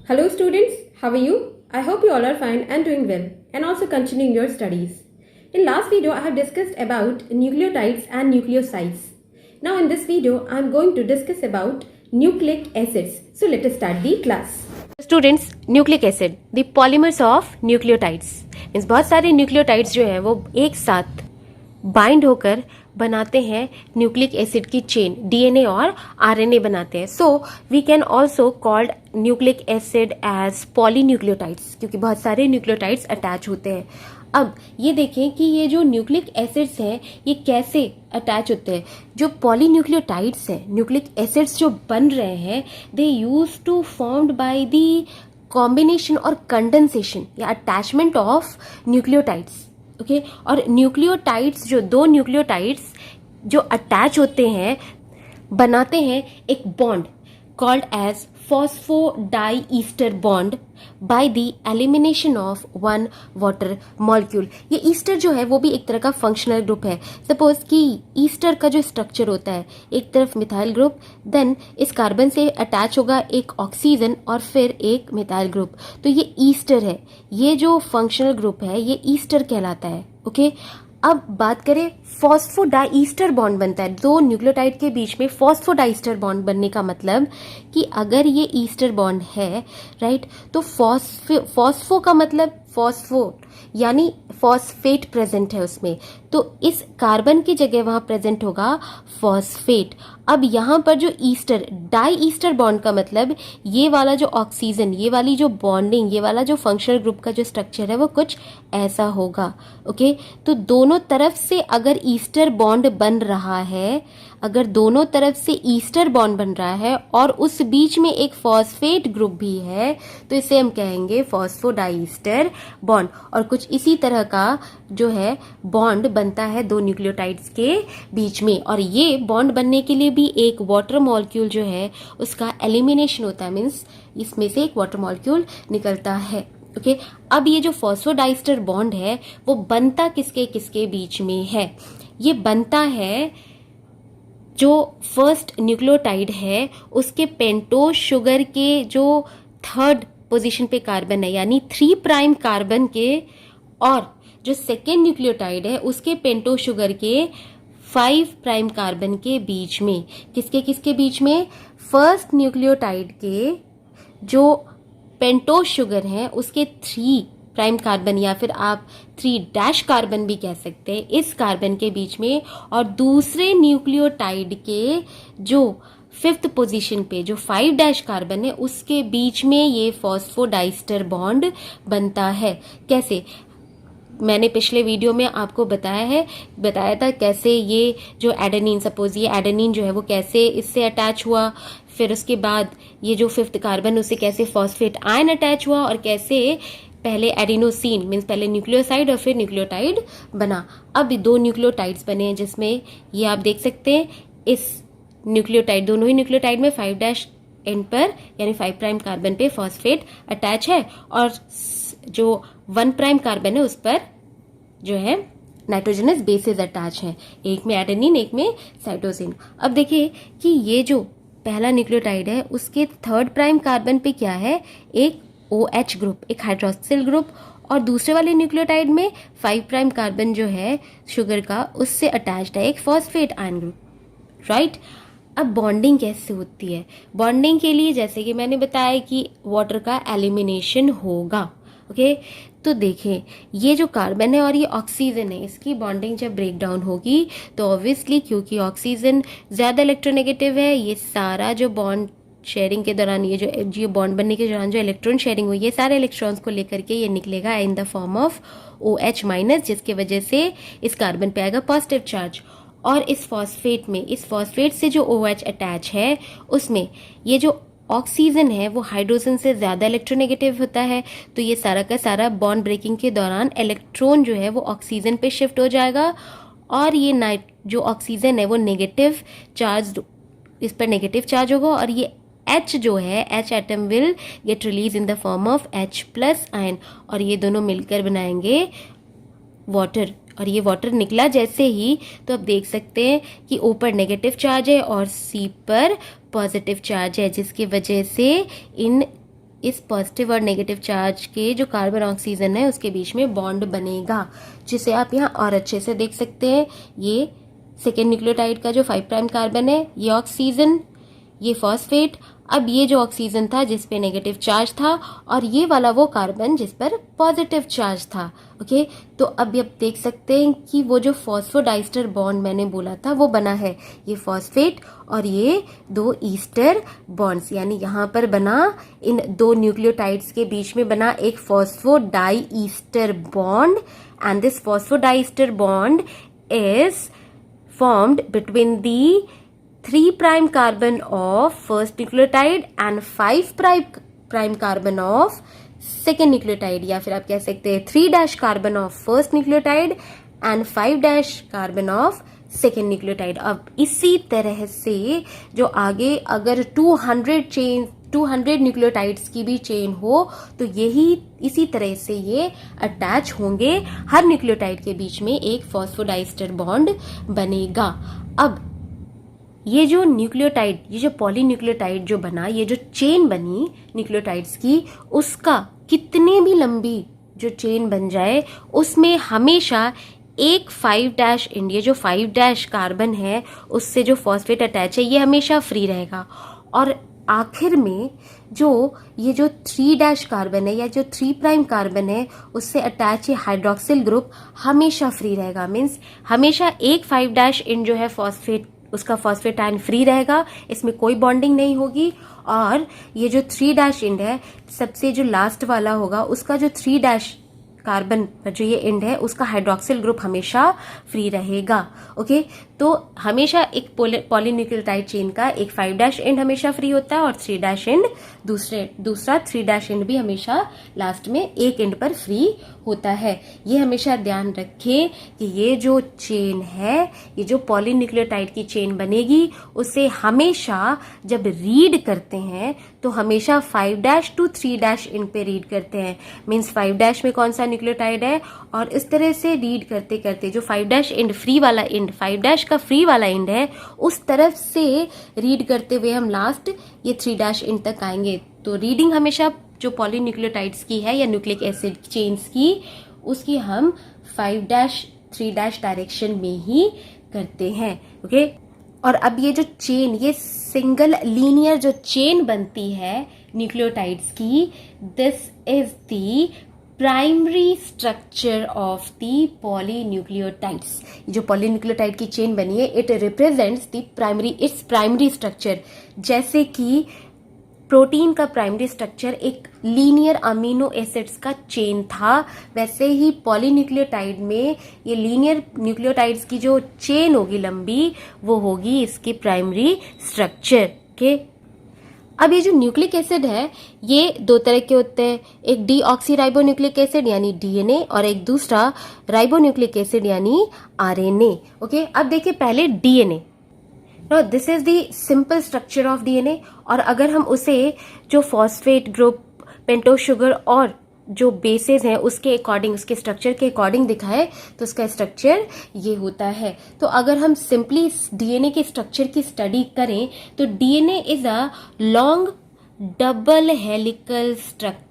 Hello students, how are you? I hope you all are fine and doing well and also continuing your studies. In last video, I have discussed about nucleotides and nucleosides. Now in this video, I am going to discuss about nucleic acids. So let us start the class. Students, nucleic acid, the polymers of nucleotides. Means बहुत सारे nucleotides जो हैं वो एक साथ bind होकर बनाते हैं न्यूक्लिक एसिड की चेन, डीएनए और आरएनए बनाते हैं. So we can also called nucleic acid as polynucleotides, क्योंकि बहुत सारे न्यूक्लियोटाइड्स अटैच होते हैं. अब ये देखें कि ये जो न्यूक्लिक एसिड्स हैं ये कैसे अटैच होते हैं. जो पॉलीन्यूक्लियोटाइड्स हैं, न्यूक्लिक एसिड्स जो बन रहे हैं, they use to formed by the combination और कंडेंसेशन या अटैचमेंट ऑफ न्यूक्लियोटाइड्स. ओके, और न्यूक्लियोटाइड्स जो दो न्यूक्लियोटाइड्स जो अटैच होते हैं बनाते हैं एक bond called as phosphodiester bond by the elimination of one water molecule. ये ईस्टर जो है वो भी एक तरह का फंक्शनल ग्रुप है. सपोज कि ईस्टर का जो स्ट्रक्चर होता है, एक तरफ मिथाइल ग्रुप, देन इस कार्बन से अटैच होगा एक ऑक्सीजन और फिर एक मिथाइल ग्रुप, तो ये ईस्टर है. ये जो फंक्शनल ग्रुप है ये ईस्टर कहलाता है. ओके, अब बात करें फॉस्फोडाईस्टर बॉन्ड बनता है दो न्यूक्लियोटाइड के बीच में. फॉस्फोडाईस्टर बॉन्ड बनने का मतलब कि अगर ये ईस्टर बॉन्ड है, राइट, तो फॉस्फो का मतलब फॉस्फो यानी फॉस्फेट प्रेजेंट है उसमें, तो इस कार्बन की जगह वहां प्रेजेंट होगा फॉस्फेट. अब यहां पर जो ईस्टर, डाई ईस्टर बॉन्ड का मतलब ये वाला जो ऑक्सीजन, ये वाली जो बॉन्डिंग, ये वाला जो फंक्शनल ग्रुप का जो स्ट्रक्चर है वो कुछ ऐसा होगा. ओके, तो दोनों तरफ से अगर ईस्टर बॉन्ड बन रहा है, अगर दोनों तरफ से ईस्टर बॉन्ड बन रहा है और उस बीच में एक फॉस्फेट ग्रुप भी है, तो इसे हम कहेंगे फॉस्फोडाईस्टर बॉन्ड. और कुछ इसी तरह का जो है बॉन्ड बनता है दो न्यूक्लियोटाइड्स के बीच में, और ये बॉन्ड बनने के लिए भी एक वाटर मॉलिक्यूल जो है उसका एलिमिनेशन होता है. मीन्स इसमें से एक वाटर मॉलिक्यूल निकलता है. ओके, अब ये जो फॉस्फोडाईस्टर बॉन्ड है वो बनता किसके किसके बीच में है? ये बनता है जो फर्स्ट न्यूक्लियोटाइड है उसके पेंटोज शुगर के जो थर्ड पोजीशन पे कार्बन है, यानी 3 प्राइम कार्बन के, और जो सेकेंड न्यूक्लियोटाइड है उसके पेंटोज शुगर के 5 प्राइम कार्बन के बीच में. किसके किसके बीच में? फर्स्ट न्यूक्लियोटाइड के जो पेंटोज शुगर है उसके 3 प्राइम कार्बन या फिर आप 3 डैश कार्बन भी कह सकते हैं, इस कार्बन के बीच में, और दूसरे न्यूक्लियोटाइड के जो 5th पोजीशन पे जो 5 डैश कार्बन है उसके बीच में ये फॉस्फोडाईस्टर बॉन्ड बनता है. कैसे? मैंने पिछले वीडियो में आपको बताया था कैसे ये जो एडेनिन, सपोज ये एडेनिन जो है वो कैसे इससे अटैच हुआ, फिर उसके बाद ये जो 5th कार्बन उससे कैसे फॉस्फेट आयन अटैच हुआ, और कैसे पहले एडिनोसिन मीन्स पहले न्यूक्लियोसाइड और फिर न्यूक्लियोटाइड बना. अब 2 न्यूक्लियोटाइड्स बने हैं जिसमें ये आप देख सकते हैं इस न्यूक्लियोटाइड, दोनों ही न्यूक्लियोटाइड में 5 डैश एंड पर यानी 5 प्राइम कार्बन पे फॉस्फेट अटैच है, और जो 1 प्राइम कार्बन है उस पर जो है नाइट्रोजनस बेसेस अटैच हैं, एक में एडेनिन एक में साइटोसिन. अब देखिए कि ये जो पहला न्यूक्लियोटाइड है उसके 3rd प्राइम कार्बन पे क्या है? एक OH ग्रुप, एक हाइड्रोक्सिल ग्रुप, और दूसरे वाले न्यूक्लियोटाइड में 5 प्राइम कार्बन जो है शुगर का उससे अटैच्ड है एक फॉस्फेट आयन ग्रुप, राइट. अब बॉन्डिंग कैसे होती है? बॉन्डिंग के लिए जैसे कि मैंने बताया कि वाटर का एलिमिनेशन होगा. ओके, तो देखें ये जो कार्बन है और ये ऑक्सीजन है, इसकी बॉन्डिंग जब ब्रेक डाउन होगी तो ऑब्वियसली क्योंकि ऑक्सीजन ज्यादा इलेक्ट्रोनेगेटिव है, ये सारा जो बॉन्ड शेयरिंग के दौरान ये जो बॉन्ड बनने के दौरान जो इलेक्ट्रॉन शेयरिंग हुई है सारे इलेक्ट्रॉन्स को लेकर के ये निकलेगा in the form of OH minus, जिसके वजह से इस कार्बन पे आएगा पॉजिटिव चार्ज. और इस फॉस्फेट से जो OH अटैच है उसमें ये जो ऑक्सीजन है वो हाइड्रोजन से ज्यादा इलेक्ट्रोनेगेटिव होता है, तो ये सारा का सारा बॉन्ड ब्रेकिंग के दौरान इलेक्ट्रॉन जो है वो ऑक्सीजन पे शिफ्ट हो जाएगा, और ये जो ऑक्सीजन है वो नेगेटिव चार्ज, इस पर नेगेटिव चार्ज होगा, और ये H जो है H atom will get release in the form of H plus ion, और ये दोनों मिलकर बनाएंगे वाटर. और ये वाटर निकला जैसे ही तो आप देख सकते हैं कि O पर नेगेटिव चार्ज है और C पर पॉजिटिव चार्ज है, जिसकी वजह से इन इस पॉजिटिव और नेगेटिव चार्ज के जो कार्बन ऑक्सीजन है उसके बीच में बॉन्ड बनेगा, जिसे आप यहाँ और अच्छे से देख सकते हैं। ये सेकेंड न्यूक्लियोटाइड का जो 5 प्राइम कार्बन है, ये ऑक्सीजन, ये फॉस्फेट। अब ये जो ऑक्सीजन था जिस पे नेगेटिव चार्ज था, और ये वाला वो कार्बन जिस पर पॉजिटिव चार्ज था। ओके, तो अब आप देख सकते हैं कि वो जो फॉस्फोडाइस्टर बॉन्ड मैंने बोला था वो बना है, ये फॉस्फेट और ये 2 ईस्टर बॉन्ड्स, यानी यहाँ पर बना, इन 2 न्यूक्लियोटाइड्स के बीच में बना एक phosphodiester bond, and this phosphodiester bond is formed between the 3 prime carbon of first nucleotide and 5 prime carbon of second nucleotide, या फिर आप कह सकते हैं 3 dash carbon of first nucleotide and 5 dash carbon of second nucleotide। अब इसी तरह से जो आगे अगर 200 न्यूक्लियोटाइड्स की भी चेन हो तो यही इसी तरह से ये अटैच होंगे, हर न्यूक्लियोटाइड के बीच में एक फॉस्फोडाइस्टर बॉन्ड बनेगा। अब ये जो न्यूक्लियोटाइड, ये जो पॉलीन्यूक्लियोटाइड जो बना, ये जो चेन बनी न्यूक्लियोटाइड्स की, उसका कितने भी लंबी जो चेन बन जाए उसमें हमेशा एक 5 डैश एंड, ये जो 5 डैश कार्बन है उससे जो फॉस्फेट अटैच है ये हमेशा फ्री रहेगा, और आखिर में जो ये जो 3 डैश कार्बन है या जो 3 प्राइम कार्बन है उससे अटैच ये हाइड्रोक्सिल ग्रुप हमेशा फ्री रहेगा। मीन्स हमेशा एक 5 डैश एंड जो है फॉस्फेट, उसका फॉस्फेट आयन फ्री रहेगा, इसमें कोई बॉन्डिंग नहीं होगी, और ये जो 3 डैश एंड है, सबसे जो लास्ट वाला होगा उसका जो 3 डैश कार्बन पर जो ये एंड है उसका हाइड्रोक्सिल ग्रुप हमेशा फ्री रहेगा। ओके, तो हमेशा एक पॉलीन्यूक्लियोटाइड चेन का एक 5 डैश एंड हमेशा फ्री होता है, और 3 डैश एंड दूसरा 3 डैश एंड भी हमेशा लास्ट में एक एंड पर फ्री होता है। ये हमेशा ध्यान रखें कि ये जो चेन है, ये जो पॉलीन्यूक्लियोटाइड की चेन बनेगी, उसे हमेशा जब रीड करते हैं तो हमेशा 5 डैश टू 3 डैश एंड पे रीड करते हैं। मीन्स 5 डैश में कौन सा न्यूक्लियोटाइड है, और इस तरह से रीड करते करते जो 5 डैश एंड फ्री वाला एंड, 5 डैश का फ्री वाला एंड है, उस तरफ से रीड करते हुए हम लास्ट ये 3 डैश एंड तक आएंगे। तो रीडिंग हमेशा जो पॉलीन्यूक्लियोटाइड्स की है या न्यूक्लिक एसिड चेन्स की, उसकी हम 5 डैश 3 डैश डायरेक्शन में ही करते हैं। ओके, और अब ये जो चेन, ये सिंगल लीनियर जो चेन बनती है न्यूक्लियोटाइड्स की, this is the primary structure of the polynucleotides. जो पॉलीन्यूक्लियोटाइड की चेन बनी है, it represents the its primary structure. जैसे कि प्रोटीन का प्राइमरी स्ट्रक्चर एक लीनियर अमीनो एसिड्स का चेन था, वैसे ही पॉलीन्यूक्लियोटाइड में ये लीनियर न्यूक्लियोटाइड्स की जो चेन होगी लंबी, वो होगी इसकी प्राइमरी स्ट्रक्चर के। अब ये जो न्यूक्लिक एसिड है ये 2 तरह के होते हैं, एक डीऑक्सीराइबोन्यूक्लिक एसिड यानी डीएनए, और एक दूसरा राइबोन्यूक्लिक एसिड यानी आरएनए। ओके, अब देखिए पहले DNA. Now this is the simple structure of DNA, और अगर हम उसे जो फॉस्फेट ग्रुप, पेंटोज शुगर और जो बेसेस हैं उसके अकॉर्डिंग, उसके स्ट्रक्चर के अकॉर्डिंग दिखाए तो उसका स्ट्रक्चर ये होता है। तो अगर हम सिंपली डीएनए के स्ट्रक्चर की स्टडी करें तो DNA is a long double helical structure.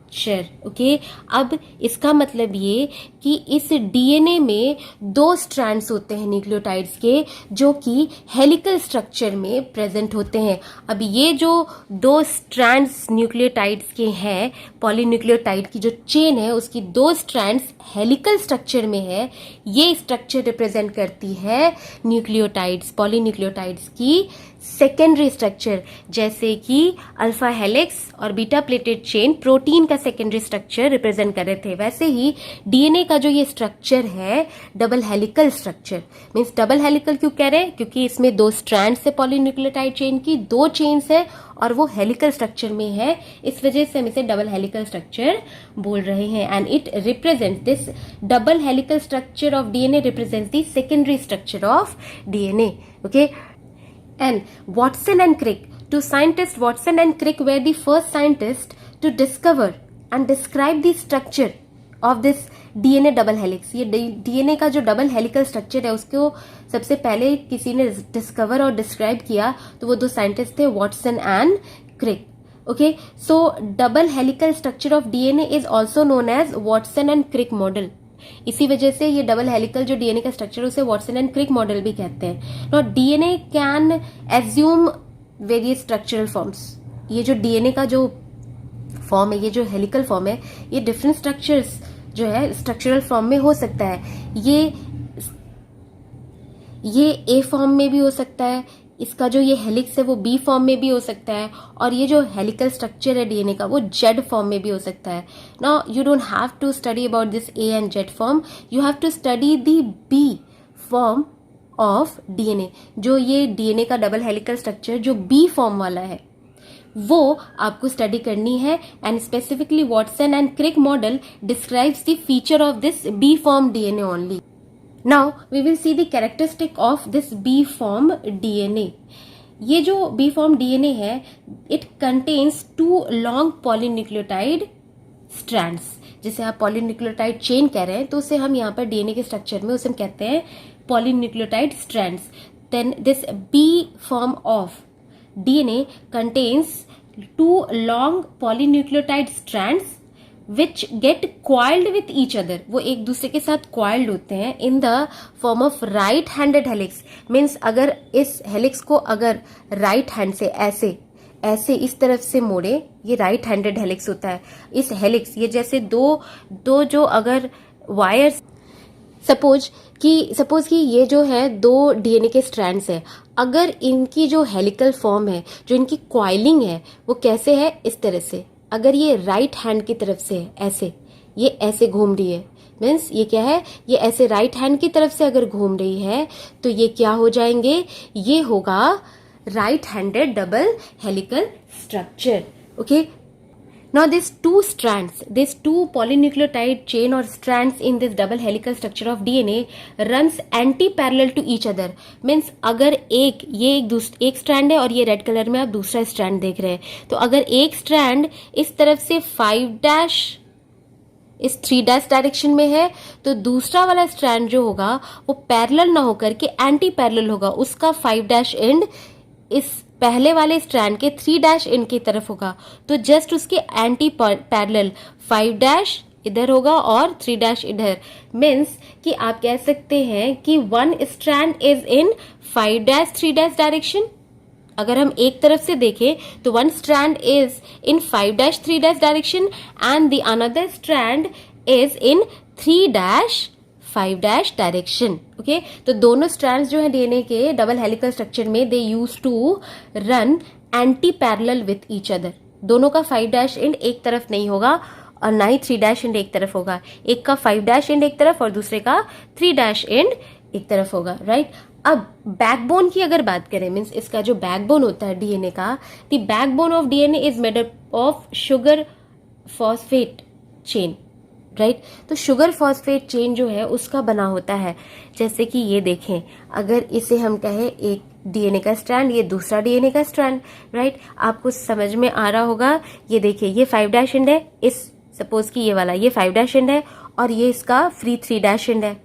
Okay, अब इसका मतलब ये कि इस डीएनए में 2 स्ट्रैंड्स होते हैं न्यूक्लियोटाइड्स के, जो कि हेलिकल स्ट्रक्चर में प्रेजेंट होते हैं। अब ये जो 2 स्ट्रैंड्स न्यूक्लियोटाइड्स के हैं, पॉलीन्यूक्लियोटाइड की जो चेन है उसकी 2 स्ट्रैंड्स हेलिकल स्ट्रक्चर में है, ये स्ट्रक्चर रिप्रेजेंट करती है न्यूक्लियोटाइड्स, पॉलीन्यूक्लियोटाइड्स की सेकेंडरी स्ट्रक्चर। जैसे कि अल्फा हेलिक्स और बीटा प्लेटेड चेन प्रोटीन का सेकेंडरी स्ट्रक्चर रिप्रेजेंट कर रहे थे, वैसे ही डीएनए का जो ये स्ट्रक्चर है double helical structure. Means double helical क्यों कह रहे हैं, क्योंकि इसमें 2 स्ट्रैंड्स है पॉलीन्यूक्लियोटाइड चेन की, 2 चेन्स है और वो हेलिकल स्ट्रक्चर में है, इस वजह से हम इसे डबल हेलिकल स्ट्रक्चर बोल रहे हैं। And it represent this double helical structure of DNA represents the secondary structure of DNA. Okay, and Watson and Crick, 2 scientists Watson and Crick were the first scientists to discover and describe the structure of this DNA double helix। ये DNA का जो double helical structure है उसको सबसे पहले किसी ने discover और डिस्क्राइब किया, तो वो 2 साइंटिस्ट थे, Watson and Crick. Okay, so double helical structure of DNA is also known as Watson and Crick model. इसी वजह से ये डबल हेलिकल जो डीएनए का स्ट्रक्चर उसे वॉटसन एंड क्रिक मॉडल भी कहते हैं. Now DNA can assume various structural forms. ये जो डीएनए का जो फॉर्म है, ये जो हेलिकल फॉर्म है, ये डिफरेंट स्ट्रक्चर्स जो है स्ट्रक्चरल फॉर्म में हो सकता है. ये ए फॉर्म में भी हो सकता है, इसका जो ये हेलिक्स है वो बी फॉर्म में भी हो सकता है, और ये जो हेलिकल स्ट्रक्चर है डीएनए का वो जेड फॉर्म में भी हो सकता है. Now you don't have to study about this A and Z form, you have to study the B form of DNA. जो ये डीएनए का डबल हेलिकल स्ट्रक्चर जो बी फॉर्म वाला है वो आपको स्टडी करनी है. And specifically Watson and Crick model describes the feature of this B form DNA only. Now we will see the characteristic of this B form DNA. ये जो B form DNA है, it contains two long polynucleotide strands. जिसे आप polynucleotide chain कह रहे हैं, तो उसे हम यहाँ पर DNA के स्ट्रक्चर में उसे हम कहते हैं polynucleotide strands. Then this B form of DNA contains two long polynucleotide strands which get coiled with each other. वो एक दूसरे के साथ coiled होते हैं in the form of right handed helix. Means अगर इस helix को अगर right hand से ऐसे इस तरफ से मोड़े, ये राइट हैंडेड हेलिक्स होता है. इस हेलिक्स ये जैसे दो जो अगर वायर्स सपोज कि ये जो है दो डीएनए के स्ट्रैंड्स है, अगर इनकी जो हेलिकल फॉर्म है, जो इनकी कॉइलिंग है वो कैसे है, इस तरह से. अगर ये राइट हैंड की तरफ से ऐसे ये ऐसे घूम रही है, मीन्स ये क्या है, ये ऐसे राइट हैंड की तरफ से अगर घूम रही है तो ये क्या हो जाएंगे, ये होगा right handed double helical structure. Okay, now these two polynucleotide chain or strands in this double helical structure of DNA runs anti-parallel to each other. Means अगर एक स्ट्रैंड है और ये रेड कलर में आप दूसरा स्ट्रैंड देख रहे हैं, तो अगर एक स्ट्रैंड इस तरफ से 5' इस 3' डायरेक्शन में है, तो दूसरा वाला स्ट्रैंड जो होगा वो पैरेलल ना होकर के एंटी पैरेलल होगा. उसका 5' एंड इस पहले वाले स्ट्रैंड के 3' एंड की तरफ होगा, तो जस्ट उसके एंटी पैरेलल 5' इधर होगा और 3' इधर. मीन्स कि आप कह सकते हैं कि one strand is in 5' 3' direction. अगर हम एक तरफ से देखें तो one strand is in 5' 3' direction and the another strand is in 3' 5' direction. Okay, तो दोनों स्ट्रैंड्स जो है डीएनए के डबल हेलिकल स्ट्रक्चर में they use to run antiparallel with each other. दोनों का 5' एंड एक तरफ नहीं होगा और ना ही 3' एंड एक तरफ होगा. एक का 5' एंड एक तरफ और दूसरे का 3' एंड एक तरफ होगा. राइट. अब बैकबोन की अगर बात करें, मीन्स इसका जो बैकबोन होता है डीएनए का, the backbone of DNA is made up of sugar phosphate chain. Right. तो शुगर फॉस्फेट चेन जो है उसका बना होता है. जैसे कि ये देखें, अगर इसे हम कहें एक डीएनए का स्ट्रैंड, ये दूसरा डीएनए का स्ट्रैंड. राइट. आपको समझ में आ रहा होगा. ये देखिए, ये 5' एंड है, इस सपोज कि ये वाला ये 5' एंड है और ये इसका फ्री 3' एंड है.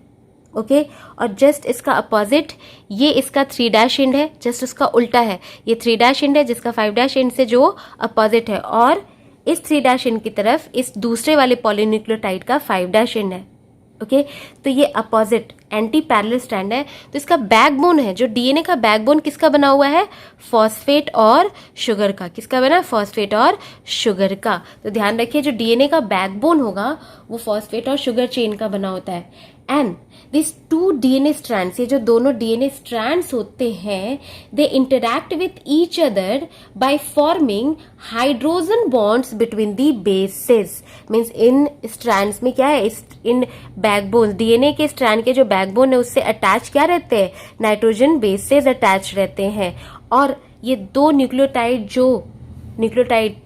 ओके, और जस्ट इसका अपोजिट ये इसका 3' एंड है, जस्ट उसका उल्टा है. ये 3' एंड है जिसका 5' एंड से जो अपोजिट है, और इस 3' एंड की तरफ इस दूसरे वाले पॉलीन्यूक्लियोटाइड का 5' एंड है. ओके, तो ये अपोजिट एंटी पैरेलल स्ट्रैंड है. तो इसका बैकबोन है, जो डीएनए का बैकबोन किसका बना हुआ है, फॉस्फेट और शुगर का. किसका बना है, फॉस्फेट और शुगर का. तो ध्यान रखिए, जो डीएनए का बैकबोन होगा वो फॉस्फेट और शुगर चेन का बना होता है. And this two DNA strands, ये जो दोनों डीएनए स्ट्रैंड्स होते हैं, they interact with each other by forming hydrogen bonds between the bases. Means इन स्ट्रैंड्स में क्या है, इन बैकबोन डीएनए के स्ट्रैंड के जो बैकबोन है उससे अटैच क्या रहते हैं, नाइट्रोजन बेसेस अटैच रहते हैं. और ये दो न्यूक्लियोटाइड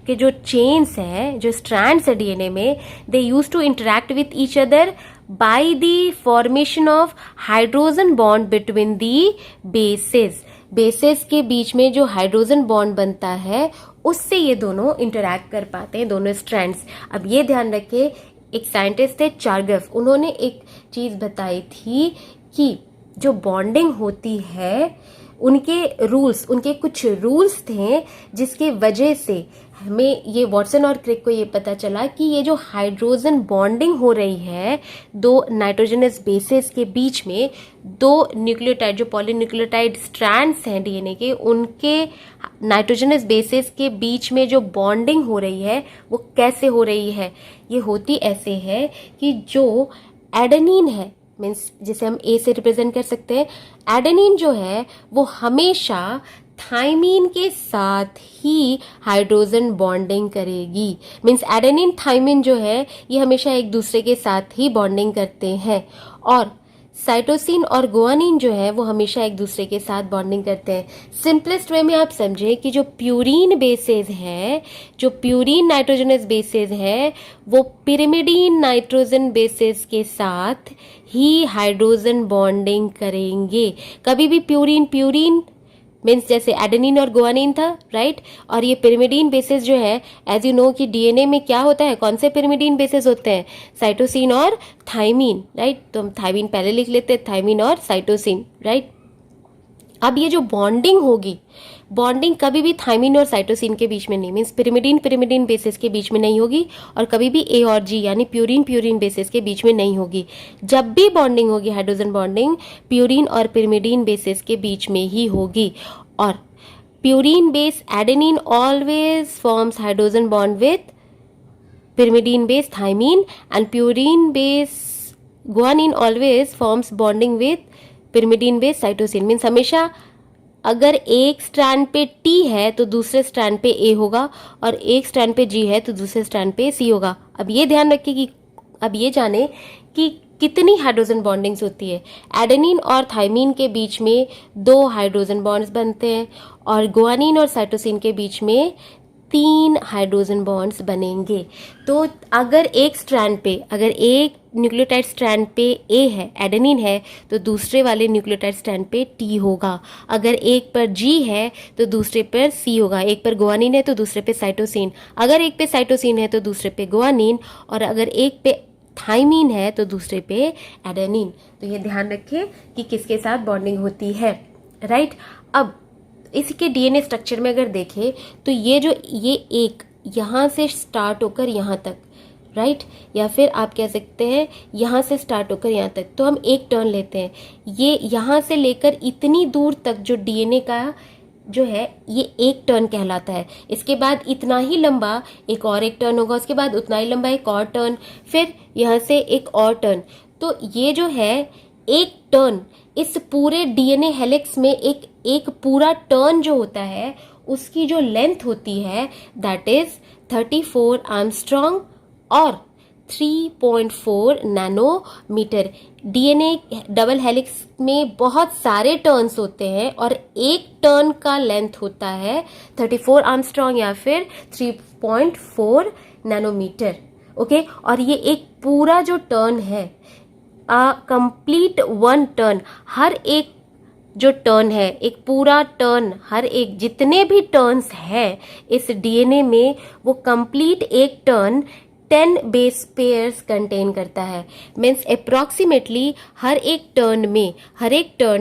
के जो चेन्स हैं, जो स्ट्रैंड्स है डीएनए में, they use to interact with each other by the formation of hydrogen bond between the bases. Bases के बीच में जो हाइड्रोजन बॉन्ड बनता है उससे ये दोनों इंटरैक्ट कर पाते हैं, दोनों स्ट्रैंड्स. अब ये ध्यान रखे, एक साइंटिस्ट थे चार्गफ, उन्होंने एक चीज बताई थी कि जो बॉन्डिंग होती है उनके रूल्स, उनके कुछ रूल्स थे जिसके वजह से हमें ये वॉटसन और क्रिक को ये पता चला कि ये जो हाइड्रोजन बॉन्डिंग हो रही है दो नाइट्रोजनस बेसेस के बीच में, दो न्यूक्लियोटाइड जो पॉलीन्यूक्लियोटाइड स्ट्रैंड्स हैं डीएनए के, उनके नाइट्रोजनस बेसेस के बीच में जो बॉन्डिंग हो रही है वो कैसे हो रही है। ये होती ऐसे है कि जो एडेनिन है, मीन्स जिसे हम ए से रिप्रेजेंट कर सकते हैं, एडेनिन जो है वो हमेशा थाइमीन के साथ ही हाइड्रोजन बॉन्डिंग करेगी। मीन्स एडेनिन थाइमीन जो है ये हमेशा एक दूसरे के साथ ही बॉन्डिंग करते हैं, और साइटोसिन और गुआनिन जो है वो हमेशा एक दूसरे के साथ बॉन्डिंग करते हैं। सिंपलेस्ट वे में आप समझें कि जो प्यूरीन बेसेस है, जो प्यूरीन नाइट्रोजनस बेसेस है, वो पिरिमिडीन नाइट्रोजन बेसेस के साथ ही हाइड्रोजन बॉन्डिंग करेंगे। कभी भी प्यूरीन मीन्स जैसे एडेनिन और गुआनिन था, राइट, और ये पिरिमिडीन बेसिस जो है, एज यू नो कि डीएनए में क्या होता है, कौन से पिरिमिडीन बेसिस होते हैं, साइटोसिन और थाइमीन, राइट। तो हम थाइमीन पहले लिख लेते हैं, थाइमीन और साइटोसिन, राइट। अब ये जो बॉन्डिंग होगी, बॉन्डिंग कभी भी थाइमीन और साइटोसिन के बीच में नहीं, मीन्स पिरिमिडीन बेसिस के बीच में नहीं होगी, और कभी भी ए और जी यानी प्यूरीन बेसिस के बीच में नहीं होगी। जब भी बॉन्डिंग होगी, हाइड्रोजन बॉन्डिंग प्यूरीन और पिरिमिडीन बेसिस के बीच में ही होगी। और purine base adenine always forms hydrogen bond with pyrimidine base thymine, and purine base guanine always forms bonding with pyrimidine base cytosine। Means हमेशा अगर एक स्ट्रैंड पे T है तो दूसरे स्ट्रैंड पे A होगा, और एक स्ट्रैंड पे G है तो दूसरे स्ट्रैंड पे C होगा। अब ये ध्यान रखिए कि अब ये जाने कि कितनी हाइड्रोजन बॉन्डिंग्स होती है। एडेनिन और थाइमीन के बीच में 2 हाइड्रोजन बॉन्ड्स बनते हैं, और गुआनिन और साइटोसिन के बीच में 3 हाइड्रोजन बॉन्ड्स बनेंगे। तो अगर एक स्ट्रैंड पे, अगर एक न्यूक्लियोटाइड स्ट्रैंड पे A है, एडेनिन है, तो दूसरे वाले न्यूक्लियोटाइड स्ट्रैंड पे T होगा। अगर एक पर G है तो दूसरे पर C होगा। एक पर गुआनिन है तो दूसरे पे साइटोसिन, अगर एक पे साइटोसिन है तो दूसरे पे गुआनिन, और अगर एक पे थाइमीन है तो दूसरे पे एडेनिन। तो ये ध्यान रखें कि किसके साथ बॉन्डिंग होती है, राइट। अब इसके डीएनए स्ट्रक्चर में अगर देखें तो ये एक यहाँ से स्टार्ट होकर यहाँ तक, राइट, या फिर आप कह सकते हैं यहाँ से स्टार्ट होकर यहाँ तक। तो हम एक टर्न लेते हैं, ये यहाँ से लेकर इतनी दूर तक जो डीएनए का जो है ये एक टर्न कहलाता है। इसके बाद इतना ही लंबा एक और एक टर्न होगा, उसके बाद उतना ही लंबा एक और टर्न, फिर यहाँ से एक और टर्न। तो ये जो है एक टर्न, इस पूरे डीएनए हेलिक्स में एक पूरा टर्न जो होता है उसकी जो लेंथ होती है दैट इज 34 आर्मस्ट्रॉन्ग और 3.4 नैनोमीटर। डीएनए डबल हेलिक्स में बहुत सारे टर्न्स होते हैं और एक टर्न का लेंथ होता है 34 आर्मस्ट्रॉन्ग या फिर 3.4 नैनोमीटर, ओके। और ये एक पूरा जो टर्न है, कंप्लीट 1 टर्न, हर एक जो टर्न है, एक पूरा टर्न, हर एक जितने भी टर्न्स है इस डीएनए में, वो कंप्लीट एक टर्न 10 बेस पेयर्स कंटेन करता है। मीन्स अप्रॉक्सीमेटली हर एक टर्न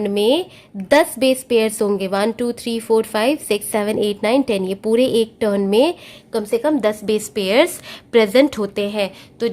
में 10 बेस पेयर्स होंगे। 1 2 3 4 5 6 7 8 9 10, ये पूरे एक टर्न में कम से कम 10 बेस पेयर्स प्रेजेंट होते हैं। तो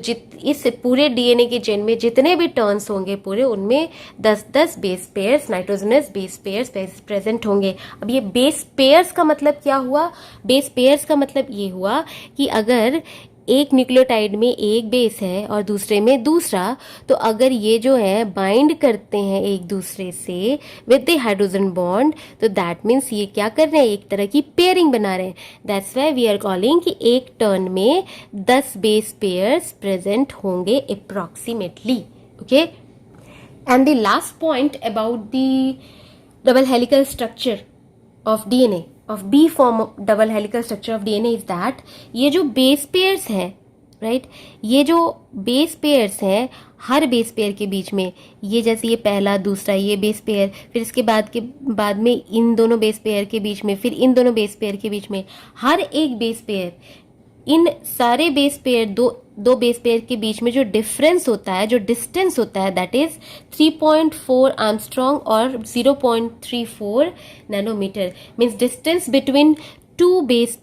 इस पूरे डीएनए के चेन में जितने भी टर्न्स होंगे पूरे, उनमें 10-10 base pairs, nitrogenous base pairs present होंगे। अब ये बेस पेयर्स का मतलब क्या हुआ? बेस पेयर्स का मतलब ये हुआ कि अगर एक न्यूक्लियोटाइड में एक बेस है और दूसरे में दूसरा, तो अगर ये जो है बाइंड करते हैं एक दूसरे से विद द हाइड्रोजन बॉन्ड, तो दैट मीन्स ये क्या कर रहे हैं, एक तरह की पेयरिंग बना रहे हैं। That's why we are calling कि एक टर्न में 10 बेस पेयर्स प्रेजेंट होंगे approximately, okay. And the last point about the double helical structure of DNA, of B form double helical structure of DNA is that ये जो base pairs हैं, right, ये जो base pairs हैं, हर base pair के बीच में, ये जैसे ये पहला दूसरा ये बेस पेयर, फिर इसके बाद में इन दोनों बेस पेयर के बीच में, फिर इन दोनों बेस पेयर के बीच में, हर एक बेस पेयर इन सारे बेस पेयर दो बेस पेयर के बीच में जो डिफरेंस होता है, जो डिस्टेंस होता है, दैट इज 3.4 एंगस्ट्रॉम और 0.34 nanometre. Means distance between two base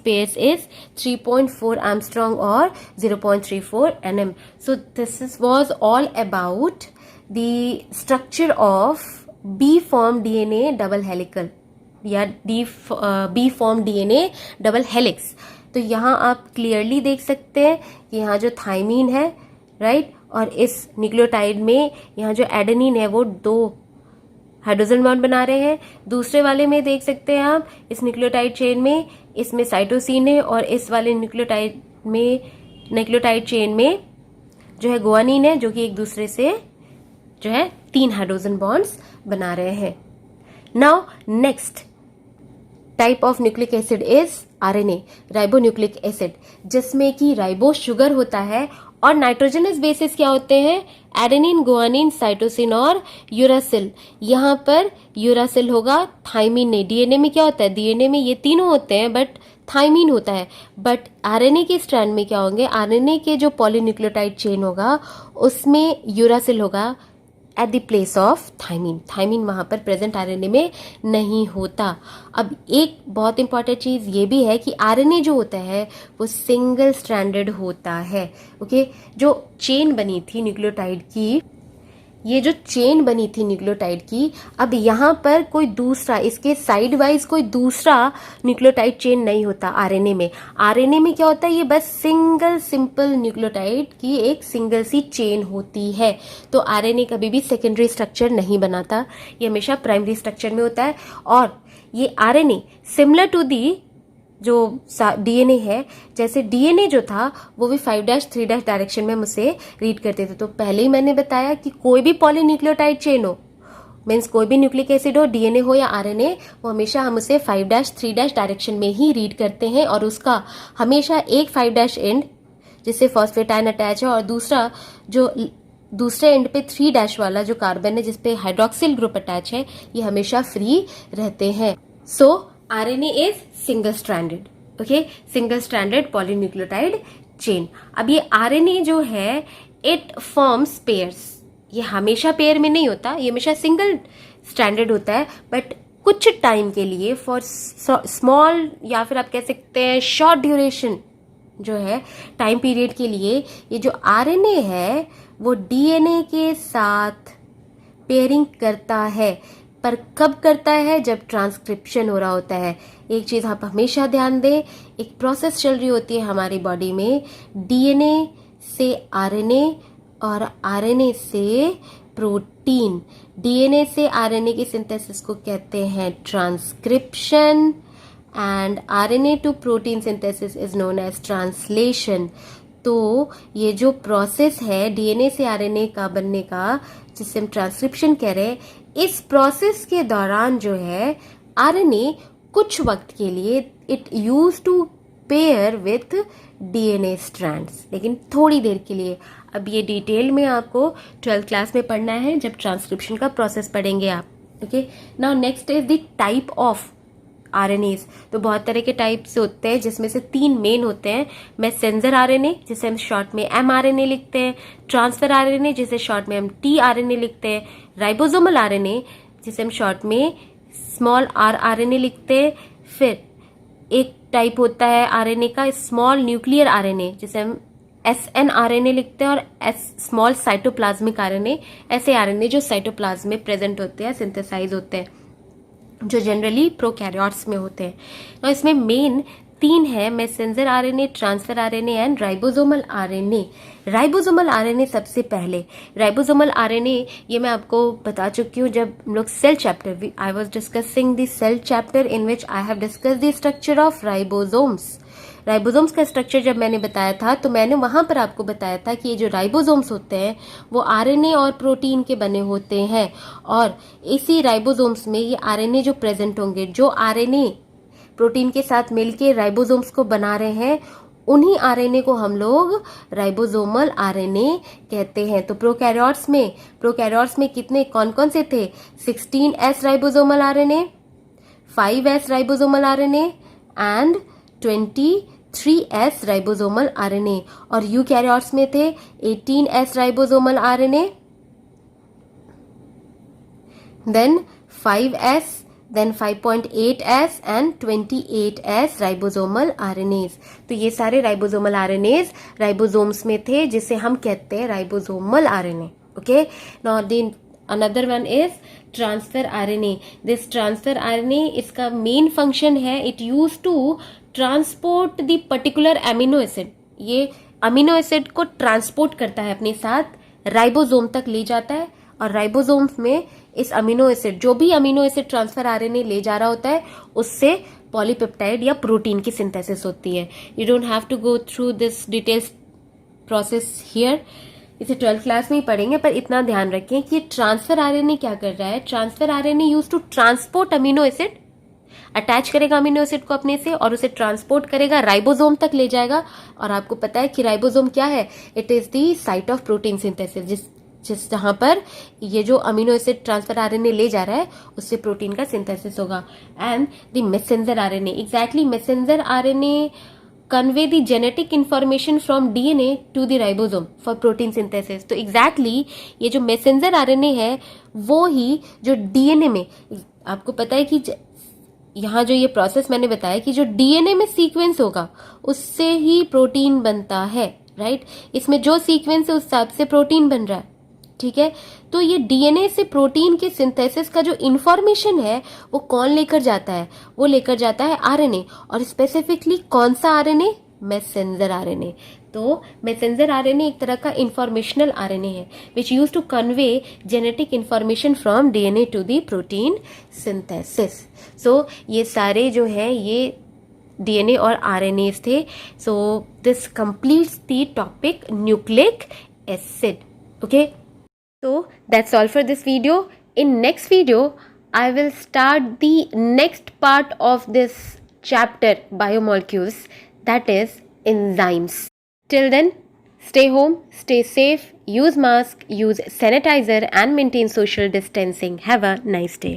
pairs is 3.4 Armstrong or 0.34 nm. So this was all about the structure of B form DNA double helical या B form DNA double helix. तो यहाँ आप clearly देख सकते हैं कि यहाँ जो थाइमीन है, राइट, और इस न्यूक्लियोटाइड में यहाँ जो एडेनिन है वो 2 हाइड्रोजन बॉन्ड बना रहे हैं. दूसरे वाले में देख सकते हैं आप, इस न्यूक्लियोटाइड चेन में, इसमें साइटोसिन है, और इस वाले न्यूक्लियोटाइड चेन में जो है गुआनिन है, जो कि एक दूसरे से जो है 3 हाइड्रोजन बॉन्ड्स बना रहे हैं. Now next type of nucleic acid is RNA, ribonucleic acid, जिसमें कि राइबो शुगर होता है और नाइट्रोजनस बेसिस क्या होते हैं, एडेनिन, गुआनिन, साइटोसिन और यूरासिल. यहाँ पर यूरासिल होगा, थाइमीन नहीं. डीएनए में क्या होता है, डीएनए में ये तीनों होते हैं बट थाइमीन होता है. बट आरएनए के स्ट्रैंड में क्या होंगे, आरएनए के जो पॉलीन्यूक्लियोटाइड चेन होगा उसमें यूरासिल होगा at the place of thymine. Thymine वहां पर प्रेजेंट आरएनए में नहीं होता. अब एक बहुत इंपॉर्टेंट चीज ये भी है कि आरएनए जो होता है वो सिंगल स्ट्रैंडेड होता है. ओके, जो चेन बनी थी न्यूक्लियोटाइड की, ये जो चेन बनी थी न्यूक्लियोटाइड की, अब यहाँ पर कोई दूसरा, इसके साइड वाइज कोई दूसरा न्यूक्लियोटाइड चेन नहीं होता आरएनए में. आरएनए में क्या होता है, ये बस सिंगल सिंपल न्यूक्लियोटाइड की एक सिंगल सी चेन होती है. तो आरएनए कभी भी सेकेंडरी स्ट्रक्चर नहीं बनाता, ये हमेशा प्राइमरी स्ट्रक्चर में होता है. और ये आरएनए सिमिलर टू दी जो डीएनए है, जैसे डीएनए जो था वो भी 5-3- डायरेक्शन में हम उसे रीड करते थे. तो पहले ही मैंने बताया कि कोई भी पॉलीन्यूक्लियोटाइड चेन हो, मीन्स कोई भी न्यूक्लिक एसिड हो, डीएनए हो या आरएनए, वो हमेशा हम उसे 5-3- डायरेक्शन में ही रीड करते हैं. और उसका हमेशा एक 5- एंड जिससे फॉस्फेटाइन अटैच है, और दूसरा जो दूसरे एंड पे 3- वाला जो कार्बन है जिसपे हाइड्रोक्सिल ग्रुप अटैच है, ये हमेशा फ्री रहते हैं. सो RNA is single stranded, okay, single stranded polynucleotide chain. अब ये RNA जो है it forms pairs. ये हमेशा पेयर में नहीं होता, ये हमेशा सिंगल स्ट्रैंडेड होता है. बट कुछ टाइम के लिए, फॉर स्मॉल या फिर आप कह सकते हैं शॉर्ट ड्यूरेशन जो है, टाइम पीरियड के लिए, ये जो RNA है वो DNA के साथ पेयरिंग करता है. पर कब करता है, जब ट्रांसक्रिप्शन हो रहा होता है. एक चीज आप हमेशा ध्यान दें, एक प्रोसेस चल रही होती है हमारी बॉडी में, डीएनए से आरएनए और आरएनए से प्रोटीन. डीएनए से आरएनए की सिंथेसिस को कहते हैं transcription, and RNA to protein synthesis is known as translation. तो ये जो प्रोसेस है डीएनए से आरएनए का बनने का, जिसे हम ट्रांसक्रिप्शन कह रहे हैं, इस प्रोसेस के दौरान जो है आरएनए कुछ वक्त के लिए it use to pair with DNA strands, लेकिन थोड़ी देर के लिए. अब ये डिटेल में आपको 12th क्लास में पढ़ना है जब ट्रांसक्रिप्शन का प्रोसेस पढ़ेंगे आप. Okay, now next is the type of RNS. तो बहुत तरह के टाइप्स होते हैं, जिसमें से 3 मेन होते हैं. मैसेंजर आरएनए, जिसे हम शॉर्ट में mRNA लिखते हैं, ट्रांसफर आरएनए, जिसे शॉर्ट में हम tRNA लिखते हैं, राइबोसोमल आरएनए, जिसे हम शॉर्ट में स्मॉल rRNA लिखते हैं. फिर एक टाइप होता है आरएनए का स्मॉल न्यूक्लियर आरएनए, जिसे हम snRNA लिखते हैं, और स्मॉल साइटोप्लाज्मिक आरएनए, ऐसे आरएनए जो साइटोप्लाज्म में प्रेजेंट होते हैं, सिंथेसाइज होते हैं, जो जनरली प्रोकैरियोट्स में होते हैं. तो इसमें मेन 3 है, messenger RNA, transfer RNA and ribosomal RNA. Ribosomal RNA सबसे पहले. राइबोसोमल आरएनए ये मैं आपको बता चुकी हूँ जब हम लोग cell chapter, I was discussing the cell chapter in which I have discuss the structure of ribosomes. Ribosomes का स्ट्रक्चर जब मैंने बताया था, तो मैंने वहां पर आपको बताया था कि ये जो राइबोसोम्स होते हैं वो आरएनए और प्रोटीन के बने होते हैं. और इसी राइबोसोम्स में ये आरएनए जो प्रेजेंट होंगे, जो आरएनए प्रोटीन के साथ मिलके राइबोसोम्स को बना रहे हैं, उन्हीं आरएनए को हम लोग राइबोसोमल आरएनए कहते हैं. तो प्रोकैरियोट्स में कितने कौन कौन से थे, 16S ribosomal RNA, 5S ribosomal RNA and 23S ribosomal RNA और यूकैरियोट्स में थे 18S ribosomal RNA, then 5S, then 5.8S and 28S ribosomal RNAs. तो ये सारे राइबोसोमल आरएनएज राइबोसोम्स में थे जिसे हम कहते हैं ribosomal RNA. Okay, now then another one is transfer RNA. This transfer RNA, इसका मेन फंक्शन है it use to transport the particular amino acid. ये अमीनो एसिड को ट्रांसपोर्ट करता है अपने साथ, राइबोसोम तक ले जाता है और राइबोसोम्स में इस अमीनो एसिड, जो भी अमीनो एसिड ट्रांसफर आरएनए ले जा रहा होता है, उससे पॉलीपेप्टाइड या प्रोटीन की सिंथेसिस होती है। You don't have to go through this details process here, इसे 12th क्लास में ही पढ़ेंगे, पर इतना ध्यान रखें कि ट्रांसफर आरएनए क्या कर रहा है। Transfer RNA use to transport amino acid, attach करेगा अमीनो एसिड को अपने से और उसे ट्रांसपोर्ट करेगा, राइबोसोम तक ले जाएगा। और आपको पता है कि राइबोसोम क्या है, it is the site of protein synthesis, जिस जहां पर ये जो अमीनो एसिड ट्रांसफर आरएनए ले जा रहा है उससे प्रोटीन का सिंथेसिस होगा। And the messenger RNA, exactly messenger RNA convey the genetic information from DNA to the ribosome for protein synthesis. तो एग्जैक्टली ये जो मैसेंजर आरएनए है वो ही जो डीएनए में, आपको पता है कि यहाँ जो ये प्रोसेस मैंने बताया कि जो डीएनए में सीक्वेंस होगा उससे ही प्रोटीन बनता है, राइट। इसमें जो सीक्वेंस है उस हिसाब से प्रोटीन बन रहा है, ठीक है। तो ये डीएनए से प्रोटीन के सिंथेसिस का जो इंफॉर्मेशन है वो कौन लेकर जाता है, वो लेकर जाता है आरएनए। और स्पेसिफिकली कौन सा आरएनए, मैसेंजर आरएनए। तो मैसेंजर आरएनए एक तरह का इंफॉर्मेशनल आरएनए है which use to convey genetic information from DNA to the protein synthesis. So ये सारे जो है ये डीएनए और आरएनएस थे। So this completes the topic nucleic acid. Okay, so that's all for this video. In next video I will start the next part of this chapter, biomolecules, that is enzymes. Till then, stay home, stay safe, use mask, use sanitizer and maintain social distancing. Have a nice day.